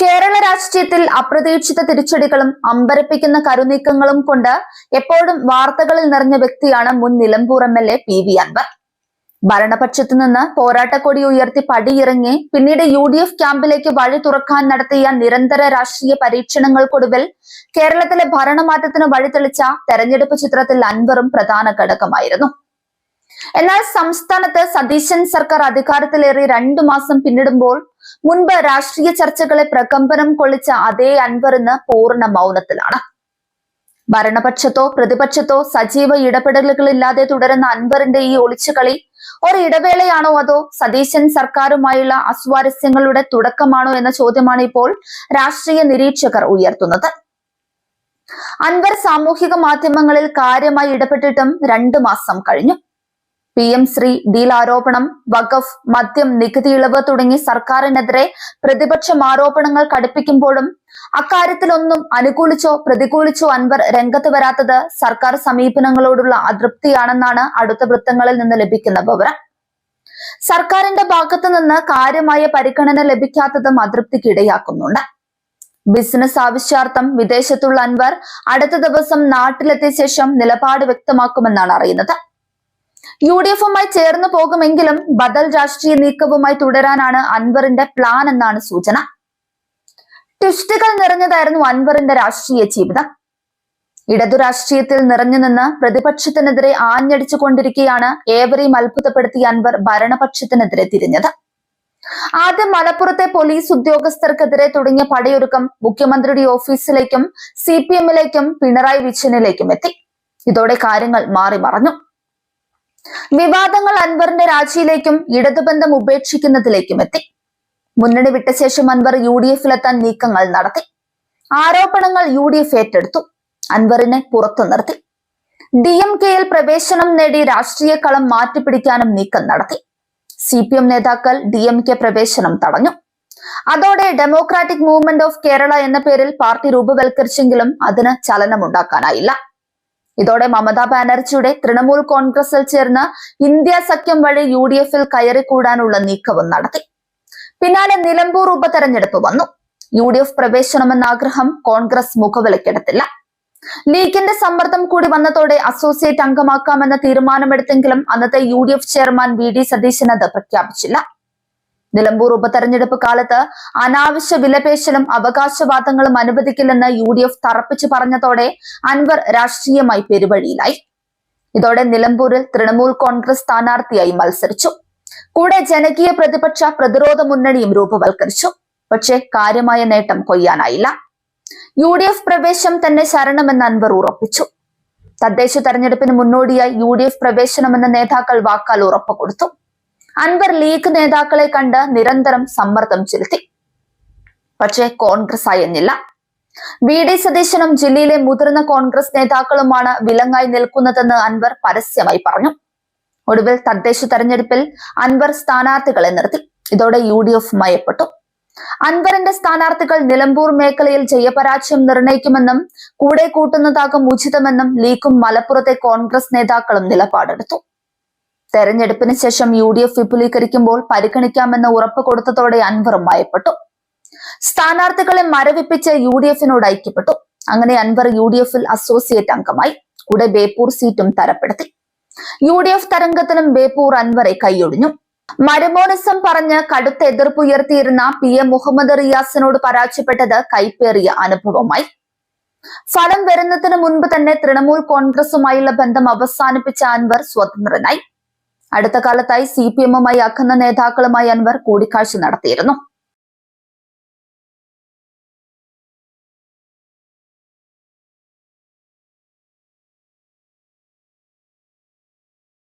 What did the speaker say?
കേരള രാഷ്ട്രീയത്തിൽ അപ്രതീക്ഷിത തിരിച്ചടികളും അമ്പരപ്പിക്കുന്ന കരുനീക്കങ്ങളും കൊണ്ട് എപ്പോഴും വാർത്തകളിൽ നിറഞ്ഞ വ്യക്തിയാണ് മുൻ നിലമ്പൂർ എംഎൽഎ പി.വി. അൻവർ. ഭരണപക്ഷത്തു നിന്ന് പോരാട്ടക്കൊടി ഉയർത്തി പടിയിറങ്ങി പിന്നീട് UDF ക്യാമ്പിലേക്ക് വഴി തുറക്കാൻ നടത്തിയ നിരന്തര രാഷ്ട്രീയ പരീക്ഷണങ്ങൾക്കൊടുവിൽ കേരളത്തിലെ ഭരണമാറ്റത്തിന് വഴിതെളിച്ച തെരഞ്ഞെടുപ്പ് ചിത്രത്തിൽ അൻവറും പ്രധാന ഘടകമായിരുന്നു. എന്നാൽ സംസ്ഥാനത്ത് സതീശൻ സർക്കാർ അധികാരത്തിലേറി 2 മാസം പിന്നിടുമ്പോൾ മുൻപ് രാഷ്ട്രീയ ചർച്ചകളെ പ്രകമ്പനം കൊള്ളിച്ച അതേ അൻവർ ഇന്ന് പൂർണ്ണ മൗനത്തിലാണ്. ഭരണപക്ഷത്തോ പ്രതിപക്ഷത്തോ സജീവ ഇടപെടലുകളില്ലാതെ തുടരുന്ന അൻവറിന്റെ ഈ ഒളിച്ചുകളി ഒരു ഇടവേളയാണോ അതോ സതീശൻ സർക്കാരുമായുള്ള അസ്വാരസ്യങ്ങളുടെ തുടക്കമാണോ എന്ന ചോദ്യമാണ് ഇപ്പോൾ രാഷ്ട്രീയ നിരീക്ഷകർ ഉയർത്തുന്നത്. അൻവർ സാമൂഹിക മാധ്യമങ്ങളിൽ കാര്യമായി ഇടപെട്ടിട്ടും 2 മാസം കഴിഞ്ഞു. PM ശ്രീ ഡീൽ ആരോപണം, വഖഫ്, മദ്യം, നികുതി ഇളവ് തുടങ്ങി സർക്കാരിനെതിരെ പ്രതിപക്ഷം ആരോപണങ്ങൾ കടുപ്പിക്കുമ്പോഴും അക്കാര്യത്തിലൊന്നും അനുകൂലിച്ചോ പ്രതികൂലിച്ചോ അൻവർ രംഗത്ത് വരാത്തത് സർക്കാർ സമീപനങ്ങളോടുള്ള അതൃപ്തിയാണെന്നാണ് അടുത്ത വൃത്തങ്ങളിൽ നിന്ന് ലഭിക്കുന്ന വിവരം. സർക്കാരിന്റെ ഭാഗത്തു നിന്ന് കാര്യമായ പരിഗണന ലഭിക്കാത്തതും അതൃപ്തിക്ക് ഇടയാക്കുന്നുണ്ട്. ബിസിനസ് ആവശ്യാർത്ഥം വിദേശത്തുള്ള അൻവർ അടുത്ത ദിവസം നാട്ടിലെത്തിയ ശേഷം നിലപാട് വ്യക്തമാക്കുമെന്നാണ് അറിയുന്നത്. UDFുമായി ചേർന്ന് പോകുമെങ്കിലും ബദൽ രാഷ്ട്രീയ നീക്കവുമായി തുടരാനാണ് അൻവറിന്റെ പ്ലാൻ എന്നാണ് സൂചന. ട്വിസ്റ്റുകൾ നിറഞ്ഞതായിരുന്നു അൻവറിന്റെ രാഷ്ട്രീയ ജീവിതം. ഇടതു രാഷ്ട്രീയത്തിൽ നിറഞ്ഞു നിന്ന് പ്രതിപക്ഷത്തിനെതിരെ ആഞ്ഞടിച്ചുകൊണ്ടിരിക്കെയാണ് ഏവരെയും അത്ഭുതപ്പെടുത്തിയ അൻവർ ഭരണപക്ഷത്തിനെതിരെ തിരിഞ്ഞത്. ആദ്യം മലപ്പുറത്തെ പോലീസ് ഉദ്യോഗസ്ഥർക്കെതിരെ തുടങ്ങിയ പടയൊരുക്കം മുഖ്യമന്ത്രിയുടെ ഓഫീസിലേക്കും CPMലേക്കും പിണറായി വിജയനിലേക്കും എത്തി. ഇതോടെ കാര്യങ്ങൾ മാറി മറഞ്ഞു. വിവാദങ്ങൾ അൻവറിന്റെ രാജിയിലേക്കും ഇടതുബന്ധം ഉപേക്ഷിക്കുന്നതിലേക്കും എത്തി. മുന്നണി വിട്ട ശേഷം അൻവർ UDFിലെത്താൻ നീക്കങ്ങൾ നടത്തി. ആരോപണങ്ങൾ UDF ഏറ്റെടുത്തു. അൻവറിനെ പുറത്തു നിർത്തി. DMKയിൽ പ്രവേശനം നേടി രാഷ്ട്രീയ കളം മാറ്റിപ്പിടിക്കാനും നീക്കം നടത്തി. CPM നേതാക്കൾ DMK പ്രവേശനം തടഞ്ഞു. അതോടെ ഡെമോക്രാറ്റിക് മൂവ്മെന്റ് ഓഫ് കേരള എന്ന പേരിൽ പാർട്ടി രൂപവൽക്കരിച്ചെങ്കിലും അതിന് ചലനമുണ്ടാക്കാനായില്ല. ഇതോടെ മമതാ ബാനർജിയുടെ തൃണമൂൽ കോൺഗ്രസിൽ ചേർന്ന് ഇന്ത്യ സഖ്യം വഴി UDFിൽ കയറിക്കൂടാനുള്ള നീക്കവും നടത്തി. പിന്നാലെ നിലമ്പൂർ ഉപതെരഞ്ഞെടുപ്പ് വന്നു. UDF പ്രവേശനമെന്ന ആഗ്രഹം കോൺഗ്രസ് മുഖവിലക്കെടുത്തില്ല. ലീഗിന്റെ സമ്മർദ്ദം കൂടി വന്നതോടെ അസോസിയേറ്റ് അംഗമാക്കാമെന്ന തീരുമാനമെടുത്തെങ്കിലും അന്നത്തെ UDF ചെയർമാൻ VD സതീശൻ അത് പ്രഖ്യാപിച്ചില്ല. നിലമ്പൂർ ഉപതെരഞ്ഞെടുപ്പ് കാലത്ത് അനാവശ്യ വിലപേശലും അവകാശവാദങ്ങളും അനുവദിക്കില്ലെന്ന് UDF തറപ്പിച്ചു പറഞ്ഞതോടെ അൻവർ രാഷ്ട്രീയമായി പെരുവഴിയിലായി. ഇതോടെ നിലമ്പൂരിൽ തൃണമൂൽ കോൺഗ്രസ് സ്ഥാനാർത്ഥിയായി മത്സരിച്ചു. കൂടെ ജനകീയ പ്രതിപക്ഷ പ്രതിരോധ മുന്നണിയും രൂപവൽക്കരിച്ചു. പക്ഷേ കാര്യമായ നേട്ടം കൊയ്യാനായില്ല. UDF പ്രവേശം തന്നെ ശരണമെന്ന് അൻവർ ഉറപ്പിച്ചു. തദ്ദേശ തെരഞ്ഞെടുപ്പിന് മുന്നോടിയായി UDF പ്രവേശനമെന്ന നേതാക്കൾ വാക്കാൽ ഉറപ്പ് കൊടുത്തു. അൻവർ ലീഗ് നേതാക്കളെ കണ്ട് നിരന്തരം സമ്മർദ്ദം ചെലുത്തി. പക്ഷേ കോൺഗ്രസ് അയഞ്ഞില്ല. VD സതീശനും ജില്ലയിലെ മുതിർന്ന കോൺഗ്രസ് നേതാക്കളുമാണ് വിലങ്ങായി നിൽക്കുന്നതെന്ന് അൻവർ പരസ്യമായി പറഞ്ഞു. ഒടുവിൽ തദ്ദേശ തെരഞ്ഞെടുപ്പിൽ അൻവർ സ്ഥാനാർത്ഥികളെ നിർത്തി. ഇതോടെ UDF മയപ്പെട്ടു. അൻവറിന്റെ സ്ഥാനാർത്ഥികൾ നിലമ്പൂർ മേഖലയിൽ ജയപരാജയം നിർണയിക്കുമെന്നും കൂടെ കൂട്ടുന്നതാകും ഉചിതമെന്നും ലീഗും മലപ്പുറത്തെ കോൺഗ്രസ് നേതാക്കളും നിലപാടെടുത്തു. തെരഞ്ഞെടുപ്പിന് ശേഷം UDF വിപുലീകരിക്കുമ്പോൾ പരിഗണിക്കാമെന്ന് ഉറപ്പ് കൊടുത്തതോടെ അൻവറും ഭയപ്പെട്ടു. സ്ഥാനാർത്ഥികളെ മരവിപ്പിച്ച് UDFനോട് ഐക്യപ്പെട്ടു. അങ്ങനെ അൻവർ UDFിൽ അസോസിയേറ്റ് അംഗമായി. കൂടെ ബേപ്പൂർ സീറ്റും തരപ്പെടുത്തി. UDF തരംഗത്തിലും ബേപ്പൂർ അൻവറെ കൈയൊഴിഞ്ഞു. മരുമോനിസം പറഞ്ഞ് കടുത്ത എതിർപ്പുയർത്തിയിരുന്ന PM മുഹമ്മദ് റിയാസിനോട് പരാജയപ്പെട്ടത് കൈപ്പേറിയ അനുഭവമായി. ഫലം വരുന്നതിന് മുൻപ് തന്നെ തൃണമൂൽ കോൺഗ്രസുമായുള്ള ബന്ധം അവസാനിപ്പിച്ച അൻവർ സ്വതന്ത്രനായി. അടുത്ത കാലത്തായി CPMമായി അകന്ന നേതാക്കളുമായി അൻവർ കൂടിക്കാഴ്ച നടത്തിയിരുന്നു.